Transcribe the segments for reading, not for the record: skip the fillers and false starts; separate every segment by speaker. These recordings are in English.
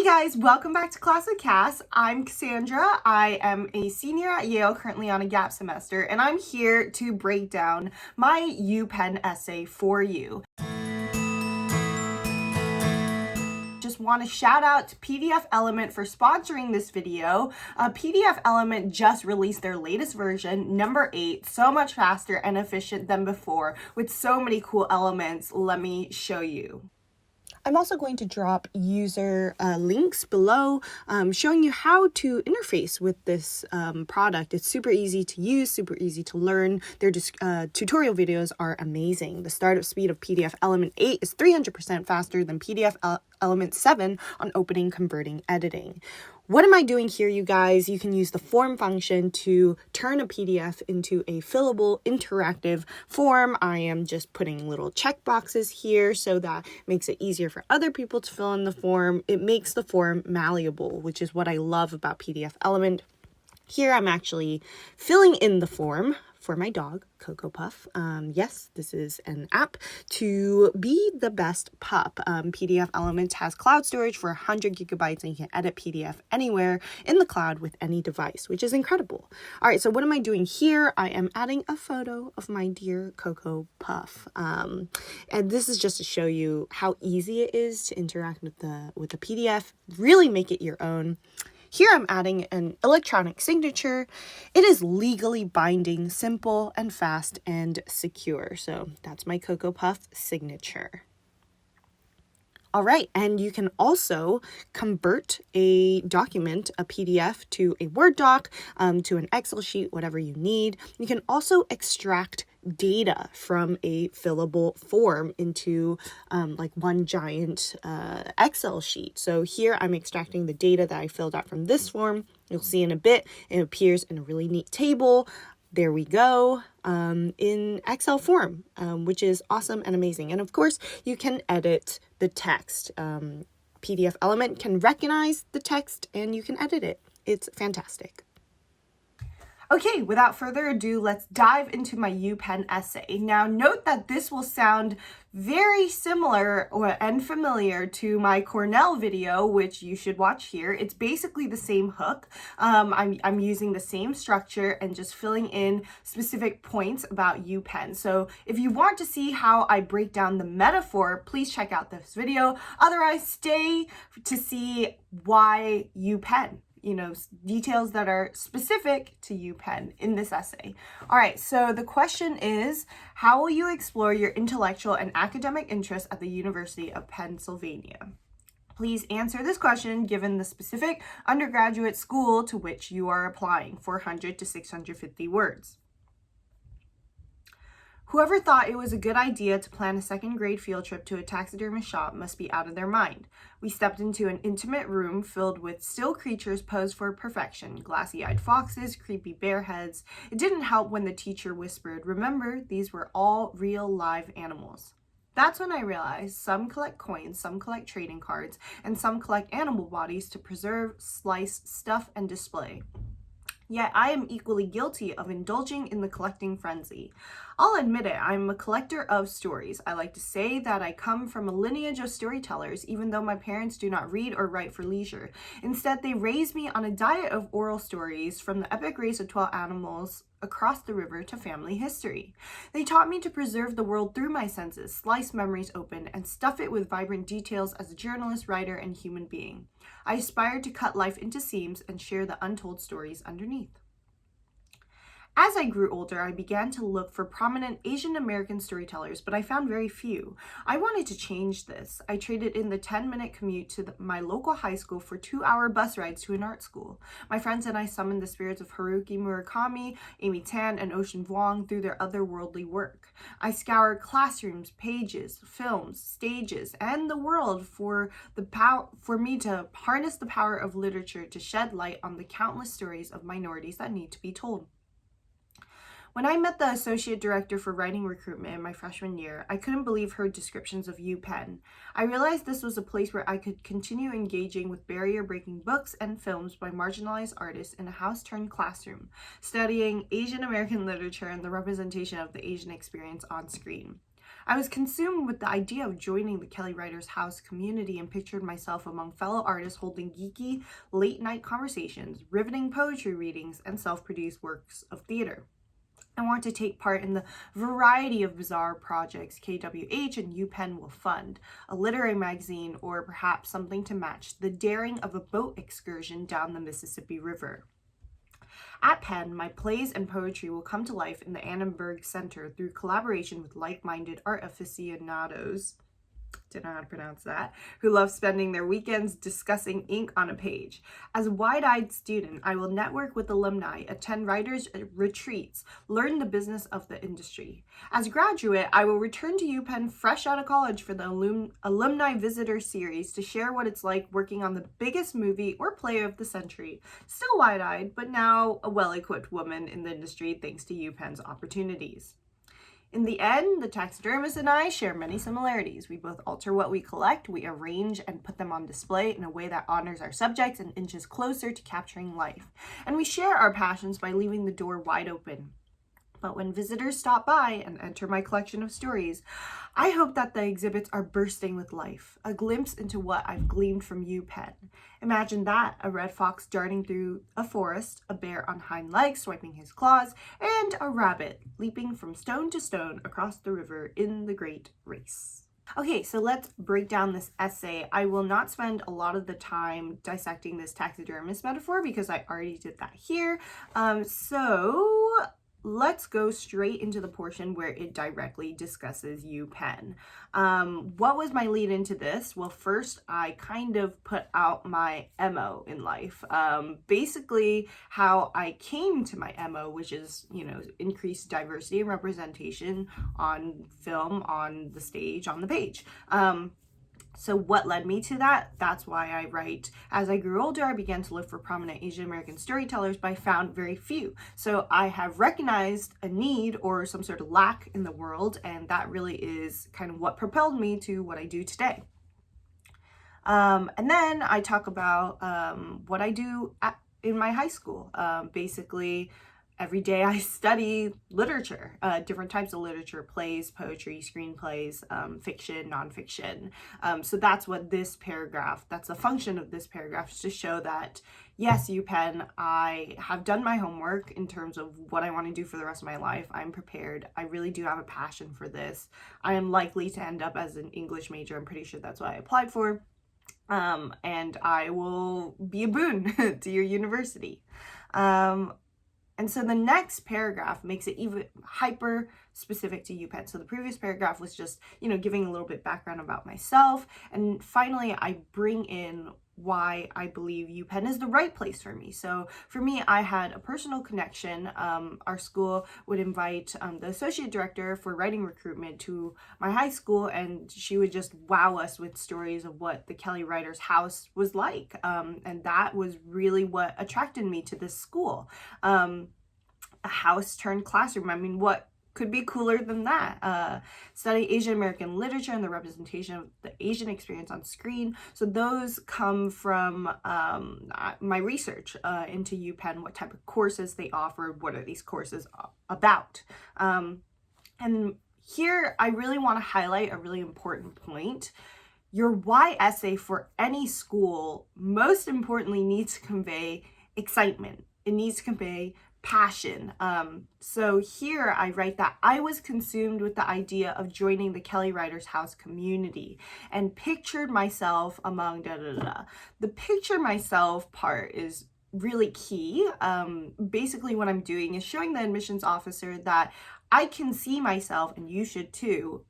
Speaker 1: guys, welcome back to Class with Cass. I'm Cassandra. I am a senior at Yale, currently on a gap semester, and I'm here to break down my UPenn essay for you. Just want to shout out to PDFelement for sponsoring this video. PDFelement just released their latest version, number 8, so much faster and efficient than before, with so many cool elements. Let me show you. I'm also going to drop user links below showing you how to interface with this product. It's super easy to use, super easy to learn. Their tutorial videos are amazing. The startup speed of PDFelement 8 is 300% faster than PDFelement 7 on opening, converting, editing. What am I doing here, you guys? You can use the form function to turn a PDF into a fillable, interactive form. I am just putting little checkboxes here so that makes it easier for other people to fill in the form. It makes the form malleable, which is what I love about PDFelement. Here I'm actually filling in the form for my dog, Coco Puff. Yes, this is an app to be the best pup. PDFelement has cloud storage for 100 gigabytes and you can edit PDF anywhere in the cloud with any device, which is incredible. All right, so what am I doing here? I am adding a photo of my dear Coco Puff. And this is just to show you how easy it is to interact with the PDF, really make it your own. Here I'm adding an electronic signature. It is legally binding, simple and fast and secure. So that's my Coco Puff signature. All right, and you can also convert a document, a PDF, to a Word doc, to an Excel sheet, whatever you need. You can also extract data from a fillable form into like one giant Excel sheet. So here I'm extracting the data that I filled out from this form. You'll see in a bit, it appears in a really neat table. There we go, in Excel form, which is awesome and amazing. And of course, you can edit the text. PDFelement can recognize the text and you can edit it. It's fantastic. Okay, without further ado, let's dive into my UPenn essay. Now, note that this will sound very similar and familiar to my Cornell video, which you should watch here. It's basically the same hook. I'm using the same structure and just filling in specific points about UPenn. So if you want to see how I break down the metaphor, please check out this video. Otherwise, stay to see why UPenn. Details that are specific to UPenn in this essay. All right, so the question is, how will you explore your intellectual and academic interests at the University of Pennsylvania? Please answer this question given the specific undergraduate school to which you are applying, 400 to 650 words. Whoever thought it was a good idea to plan a second grade field trip to a taxidermy shop must be out of their mind. We stepped into an intimate room filled with still creatures posed for perfection, glassy-eyed foxes, creepy bear heads. It didn't help when the teacher whispered, "Remember, these were all real live animals." That's when I realized some collect coins, some collect trading cards, and some collect animal bodies to preserve, slice, stuff, and display. Yet I am equally guilty of indulging in the collecting frenzy. I'll admit it, I'm a collector of stories. I like to say that I come from a lineage of storytellers, even though my parents do not read or write for leisure. Instead, they raised me on a diet of oral stories, from the epic race of 12 animals across the river to family history. They taught me to preserve the world through my senses, slice memories open, and stuff it with vibrant details as a journalist, writer, and human being. I aspired to cut life into seams and share the untold stories underneath. As I grew older, I began to look for prominent Asian American storytellers, but I found very few. I wanted to change this. I traded in the 10-minute commute to my local high school for 2-hour bus rides to an art school. My friends and I summoned the spirits of Haruki Murakami, Amy Tan, and Ocean Vuong through their otherworldly work. I scoured classrooms, pages, films, stages, and the world for me to harness the power of literature to shed light on the countless stories of minorities that need to be told. When I met the associate director for writing recruitment in my freshman year, I couldn't believe her descriptions of UPenn. I realized this was a place where I could continue engaging with barrier-breaking books and films by marginalized artists in a house-turned classroom, studying Asian American literature and the representation of the Asian experience on screen. I was consumed with the idea of joining the Kelly Writers House community and pictured myself among fellow artists holding geeky, late-night conversations, riveting poetry readings, and self-produced works of theater. I want to take part in the variety of bizarre projects KWH and UPenn will fund, a literary magazine, or perhaps something to match the daring of a boat excursion down the Mississippi River. At Penn, my plays and poetry will come to life in the Annenberg Center through collaboration with like-minded art aficionados, don't know how to pronounce that, who love spending their weekends discussing ink on a page. As a wide-eyed student, I will network with alumni, attend writers' retreats, learn the business of the industry. As a graduate, I will return to UPenn fresh out of college for the Alumni Visitor Series to share what it's like working on the biggest movie or play of the century. Still wide-eyed, but now a well-equipped woman in the industry thanks to UPenn's opportunities. In the end, the taxidermist and I share many similarities. We both alter what we collect, we arrange and put them on display in a way that honors our subjects and inches closer to capturing life. And we share our passions by leaving the door wide open. But when visitors stop by and enter my collection of stories, I hope that the exhibits are bursting with life, a glimpse into what I've gleaned from UPenn. Imagine that, a red fox darting through a forest, a bear on hind legs swiping his claws, and a rabbit leaping from stone to stone across the river in the great race. Okay, so let's break down this essay. I will not spend a lot of the time dissecting this taxidermist metaphor because I already did that here. So let's go straight into the portion where it directly discusses UPenn. What was my lead into this? Well, first, I kind of put out my MO in life. Basically, how I came to my MO, which is, increased diversity and representation on film, on the stage, on the page. So what led me to that? That's why I write. As I grew older, I began to look for prominent Asian American storytellers, but I found very few. So I have recognized a need or some sort of lack in the world, and that really is kind of what propelled me to what I do today. And then I talk about what I do in my high school. Basically, every day I study literature, different types of literature, plays, poetry, screenplays, fiction, nonfiction. So that's what this paragraph, that's the function of this paragraph, is to show that, yes, UPenn, I have done my homework in terms of what I want to do for the rest of my life. I'm prepared. I really do have a passion for this. I am likely to end up as an English major. I'm pretty sure that's what I applied for. And I will be a boon to your university. And so the next paragraph makes it even hyper specific to UPenn. So the previous paragraph was just, giving a little bit background about myself. And finally, I bring in why I believe UPenn is the right place for me. So for me, I had a personal connection. Our school would invite the associate director for writing recruitment to my high school, and she would just wow us with stories of what the Kelly Writers House was like. And that was really what attracted me to this school. A house turned classroom. I mean, what could be cooler than that? Study Asian American literature and the representation of the Asian experience on screen. So those come from my research into UPenn, what type of courses they offer, what are these courses about. And here I really want to highlight a really important point. Your why essay for any school, most importantly, needs to convey excitement. It needs to convey passion. So here I write that I was consumed with the idea of joining the Kelly Writers House community and pictured myself among The picture myself part is really key. Basically what I'm doing is showing the admissions officer that I can see myself, and you should too,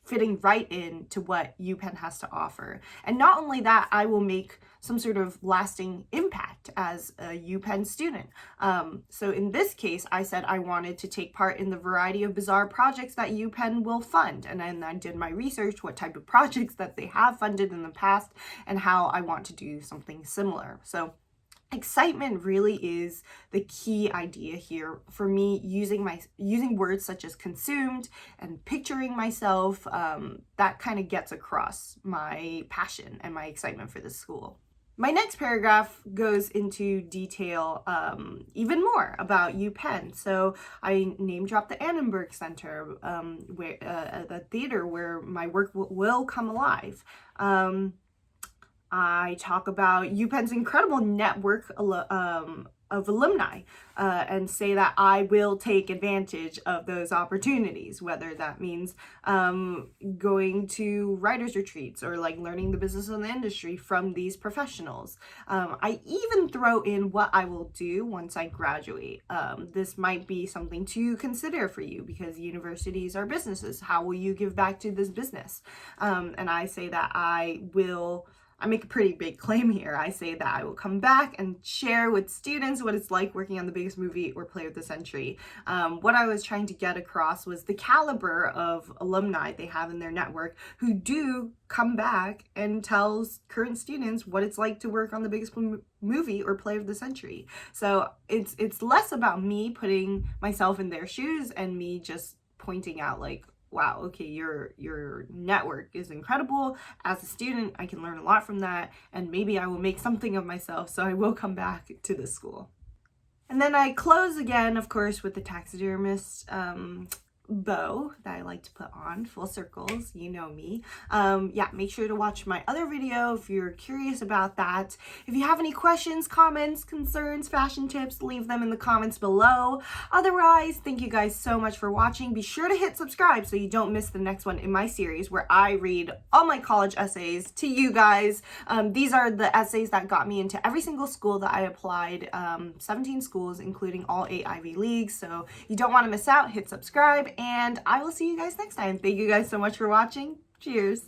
Speaker 1: fitting right into what UPenn has to offer. And not only that, I will make some sort of lasting impact as a UPenn student. So in this case, I said I wanted to take part in the variety of bizarre projects that UPenn will fund. And then I did my research, what type of projects that they have funded in the past, and how I want to do something similar. So excitement really is the key idea here for me. Using words such as consumed and picturing myself, that kind of gets across my passion and my excitement for this school. My next paragraph goes into detail even more about UPenn. So I name drop the Annenberg Center, where the theater where my work will come alive. I talk about UPenn's incredible network of alumni and say that I will take advantage of those opportunities, whether that means going to writers' retreats or like learning the business of the industry from these professionals. I even throw in what I will do once I graduate. This might be something to consider for you because universities are businesses. How will you give back to this business? And I say that I make a pretty big claim here. I say that I will come back and share with students what it's like working on the biggest movie or play of the century. What I was trying to get across was the caliber of alumni they have in their network who do come back and tells current students what it's like to work on the biggest movie or play of the century. So it's less about me putting myself in their shoes and me just pointing out like, wow, okay, your network is incredible. As a student, I can learn a lot from that, and maybe I will make something of myself, so I will come back to this school. And then I close again, of course, with the taxidermist bow that I like to put on, full circles, you know me. Yeah, make sure to watch my other video if you're curious about that. If you have any questions, comments, concerns, fashion tips, leave them in the comments below. Otherwise, thank you guys so much for watching. Be sure to hit subscribe so you don't miss the next one in my series where I read all my college essays to you guys. These are the essays that got me into every single school that I applied, 17 schools, including all 8 Ivy Leagues. So you don't want to miss out. Hit subscribe. And I will see you guys next time. Thank you guys so much for watching. Cheers.